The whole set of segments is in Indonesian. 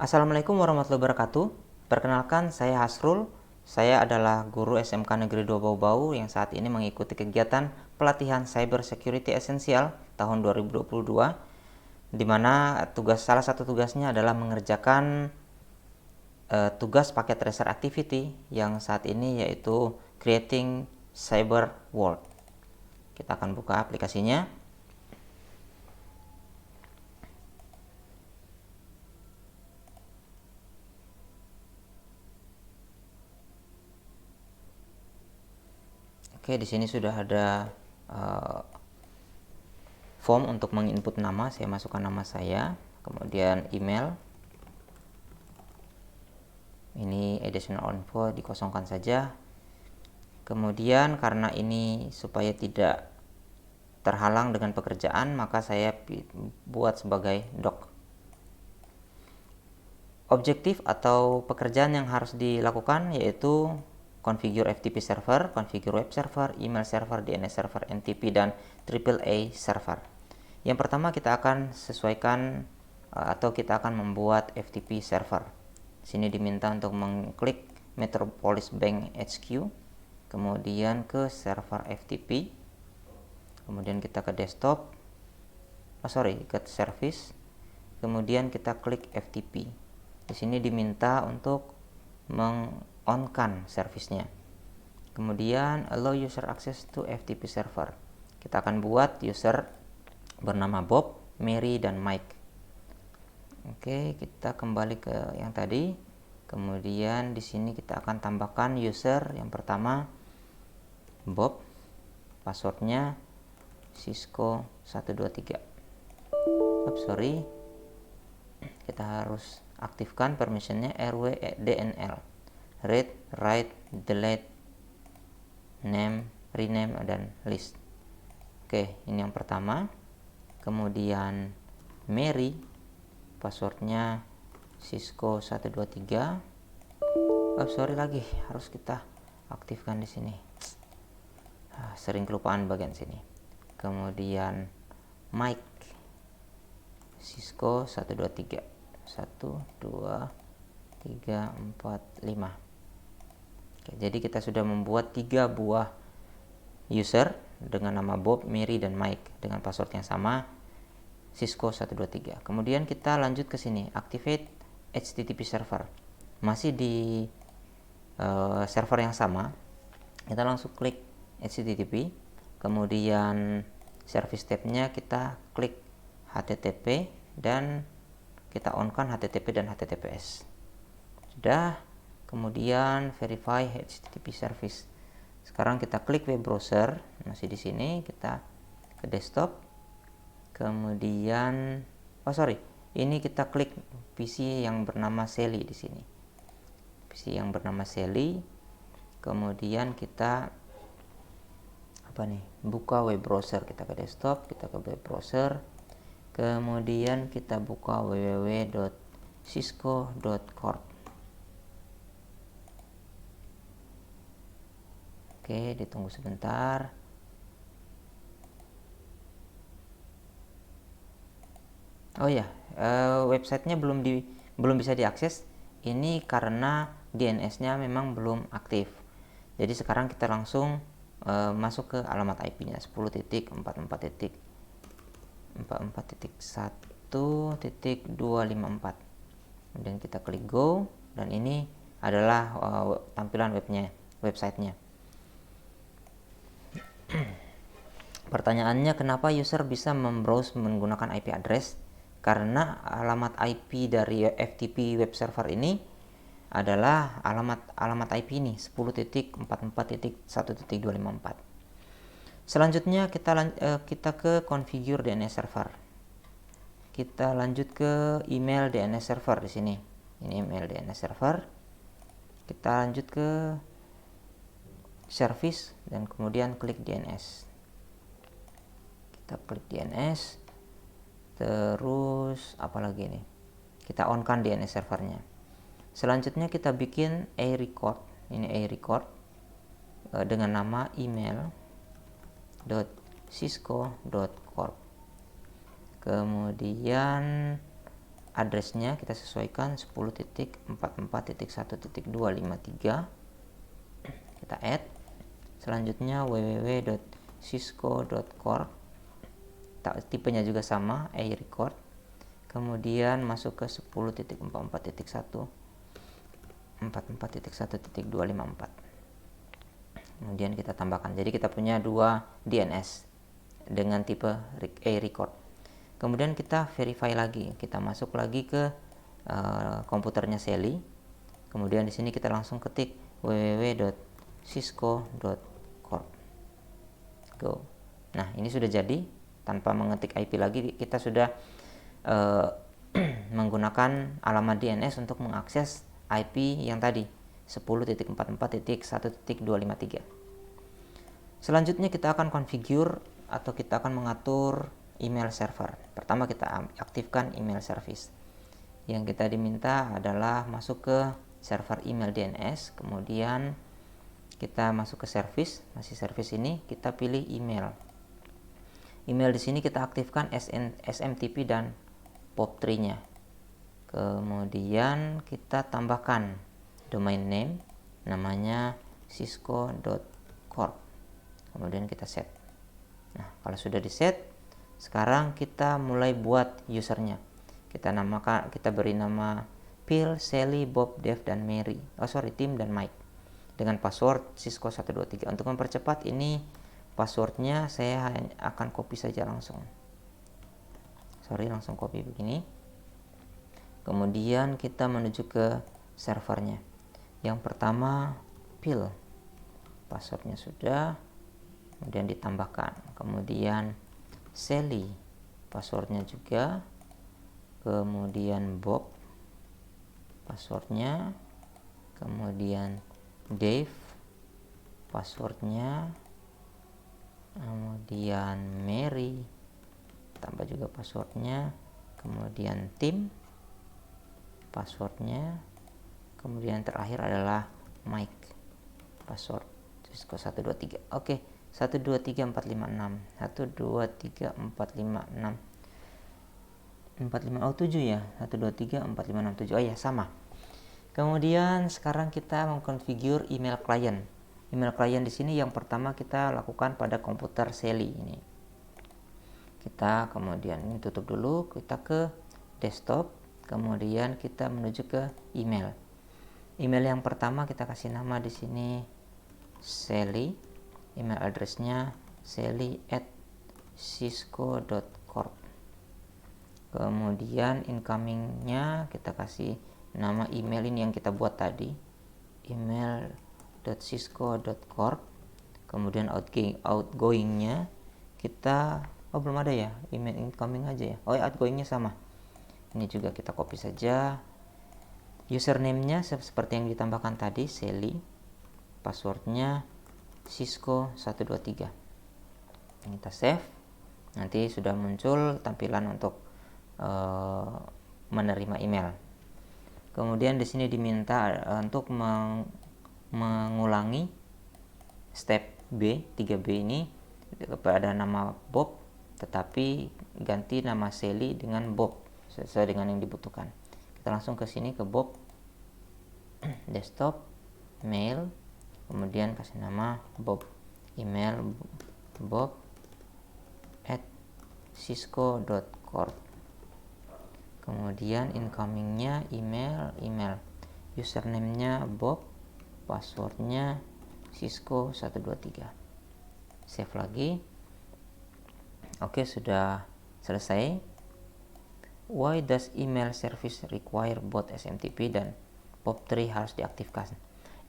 Assalamualaikum warahmatullahi wabarakatuh. Perkenalkan, saya Hasrul. Saya adalah guru SMK Negeri 2 Bau-Bau yang saat ini mengikuti kegiatan pelatihan Cyber Security Essential tahun 2022, di mana salah satu tugasnya adalah mengerjakan tugas paket tracer activity yang saat ini yaitu Creating Cyber World. Kita akan buka aplikasinya. Oke, di sini sudah ada form untuk menginput nama. Saya masukkan nama saya, kemudian email. Ini additional info dikosongkan saja. Kemudian karena ini supaya tidak terhalang dengan pekerjaan, maka saya buat sebagai doc. Objektif atau pekerjaan yang harus dilakukan yaitu configure FTP server, configure web server, email server, DNS server, NTP, dan AAA server. Yang pertama kita akan sesuaikan atau kita akan membuat FTP server. Sini diminta untuk mengklik Metropolis Bank HQ, kemudian ke server FTP, kemudian kita ke desktop, ke service, kemudian kita klik FTP. Di sini diminta untuk meng-on-kan servisnya. Kemudian allow user access to FTP server. Kita akan buat user bernama Bob, Mary, dan Mike. Oke, kita kembali ke yang tadi. Kemudian di sini kita akan tambahkan user yang pertama Bob, passwordnya Cisco 123. Kita harus aktifkan permissionnya RWDNL, read, write, delete, name, rename, dan list. Oke, ini yang pertama. Kemudian Mary, passwordnya Cisco 123. Harus kita aktifkan di sini. Sering kelupaan bagian sini. Kemudian Mike, Cisco 123. 1 2 3 4 5. Oke, jadi kita sudah membuat 3 buah user dengan nama Bob, Mary, dan Mike dengan password yang sama, Cisco 123. Kemudian kita lanjut ke sini, activate HTTP server. Masih di server yang sama, kita langsung klik HTTP, kemudian service tab-nya kita klik HTTP dan kita on-kan HTTP dan HTTPS. Sudah, kemudian verify HTTP service. Sekarang kita klik web browser, masih di sini, kita ke desktop. Kemudian ini kita klik PC yang bernama Sally di sini. PC yang bernama Sally. Kemudian kita buka web browser, kita ke desktop, kita ke web browser. Kemudian kita buka www.cisco.corp. Oke, ditunggu sebentar. Websitenya belum bisa diakses. Ini karena DNS-nya memang belum aktif. Jadi sekarang kita langsung masuk ke alamat IP-nya 10.44.1.254. Kemudian kita klik go, dan ini adalah tampilan websitenya. Pertanyaannya, kenapa user bisa membrowse menggunakan IP address? Karena alamat IP dari FTP web server ini adalah alamat IP ini 10.44.1.254. Selanjutnya kita ke configure DNS server. Kita lanjut ke email DNS server di sini. Ini email DNS server. Kita lanjut ke service dan kemudian klik DNS. Kita klik DNS. Terus apalagi nih? Kita on-kan DNS servernya. Selanjutnya kita bikin a record. Ini a record dengan nama email.cisco.corp. Kemudian addressnya kita sesuaikan 10.44.1.253, kita add. Selanjutnya www.cisco.core, tipenya juga sama, record. Kemudian masuk ke 10.44.1.44.1.254. kemudian kita tambahkan. Jadi kita punya dua DNS dengan tipe record. Kemudian kita verify lagi, kita masuk lagi ke komputernya Sally. Kemudian di sini kita langsung ketik www.cisco.corp. Go. Nah, ini sudah jadi tanpa mengetik IP lagi, kita sudah menggunakan alamat DNS untuk mengakses IP yang tadi 10.44.1.253. Selanjutnya kita akan configure atau kita akan mengatur email server. Pertama kita aktifkan email service. Yang kita diminta adalah masuk ke server email DNS, kemudian kita masuk ke service, masih service ini kita pilih email. Email di sini kita aktifkan SMTP dan POP3-nya. Kemudian kita tambahkan domain name, namanya cisco.corp. Kemudian kita set. Nah, kalau sudah di set, sekarang kita mulai buat usernya. Kita beri nama Phil, Sally, Bob, Dave, dan Mary. Tim dan Mike. Dengan password Cisco 123. Untuk mempercepat ini passwordnya saya akan copy saja langsung. Langsung copy begini. Kemudian kita menuju ke servernya. Yang pertama Phil, passwordnya sudah, kemudian ditambahkan. Kemudian Sally, passwordnya juga. Kemudian Bob, passwordnya. Kemudian Dave, passwordnya. Kemudian Mary, tambah juga passwordnya. Kemudian Tim, passwordnya. Kemudian terakhir adalah Mike, password Cisco 123. Oke, 123456 7 ya, 1234567. Oh ya, sama. Kemudian sekarang kita mengkonfigure email client. Email client di sini yang pertama kita lakukan pada komputer Sally ini. Kita kemudian ini tutup dulu, kita ke desktop, kemudian kita menuju ke email. Email yang pertama kita kasih nama di sini Sally. Email addressnya sally@cisco.corp. Kemudian incomingnya kita kasih nama email ini yang kita buat tadi, email.cisco.corp. Kemudian outgoingnya kita belum ada ya, email incoming aja ya. Outgoingnya sama. Ini juga kita copy saja. Username-nya seperti yang ditambahkan tadi, Sally. Passwordnya Cisco 123. Kita save. Nanti sudah muncul tampilan untuk menerima email. Kemudian di sini diminta untuk mengulangi step B, 3B ini kepada nama Bob, tetapi ganti nama Sally dengan Bob sesuai dengan yang dibutuhkan. Kita langsung ke sini ke Bob, desktop, mail, kemudian kasih nama Bob, email bob@cisco.corp. Kemudian incomingnya email, username-nya Bob, passwordnya Cisco 123. Save lagi. Oke, sudah selesai. Why does email service require both SMTP dan POP3 harus diaktifkan?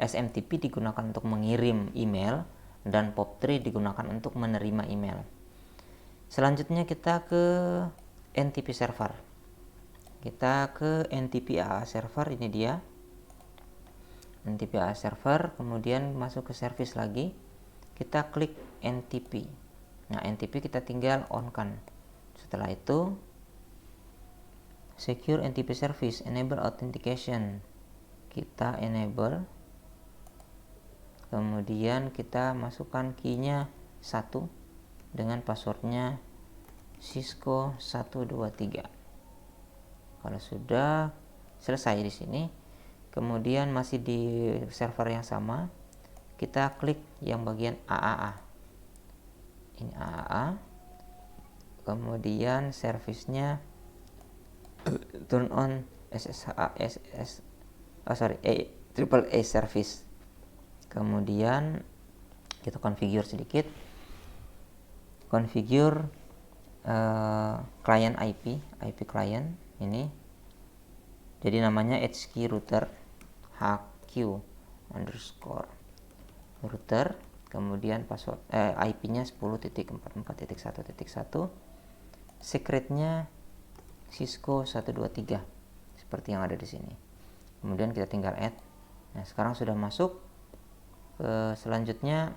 SMTP digunakan untuk mengirim email dan POP3 digunakan untuk menerima email. Selanjutnya kita ke NTP server. Kita ke NTP AA server, ini dia. NTP AA server, kemudian masuk ke service lagi. Kita klik NTP. Nah, NTP kita tinggal on kan. Setelah itu secure NTP service, enable authentication. Kita enable. Kemudian kita masukkan key-nya 1 dengan passwordnya Cisco 123. Kalau sudah selesai di sini, kemudian masih di server yang sama, kita klik yang bagian AAA. Ini AAA. Kemudian service-nya turn on triple A service. Kemudian kita configure sedikit, configure client IP client ini, jadi namanya HQ router, router, kemudian password IP-nya 10.44.1.1, secretnya Cisco 123 seperti yang ada di sini. Kemudian kita tinggal add. Nah, sekarang sudah masuk. Selanjutnya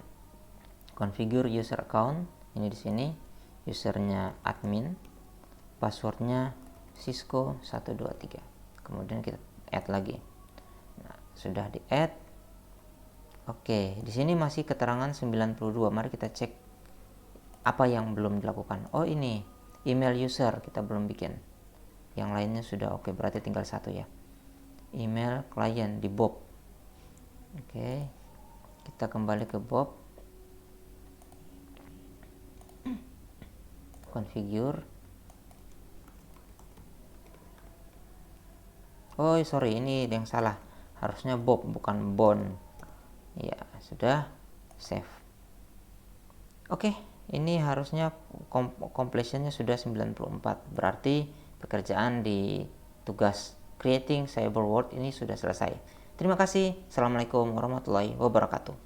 configure user account. Ini di sini usernya admin, passwordnya Cisco 123. Kemudian kita add lagi. Nah, sudah di add. Oke, di sini masih keterangan 92. Mari kita cek apa yang belum dilakukan. Oh, ini email user kita belum bikin. Yang lainnya sudah oke, berarti tinggal satu ya. Email client di Bob. Oke, kita kembali ke Bob, configure. Oh sorry, ini yang salah, harusnya Bob bukan Bon. Ya sudah, save. Oke, ini harusnya completionnya sudah 94, berarti pekerjaan di tugas creating cyber world ini sudah selesai. Terima kasih. Assalamualaikum warahmatullahi wabarakatuh.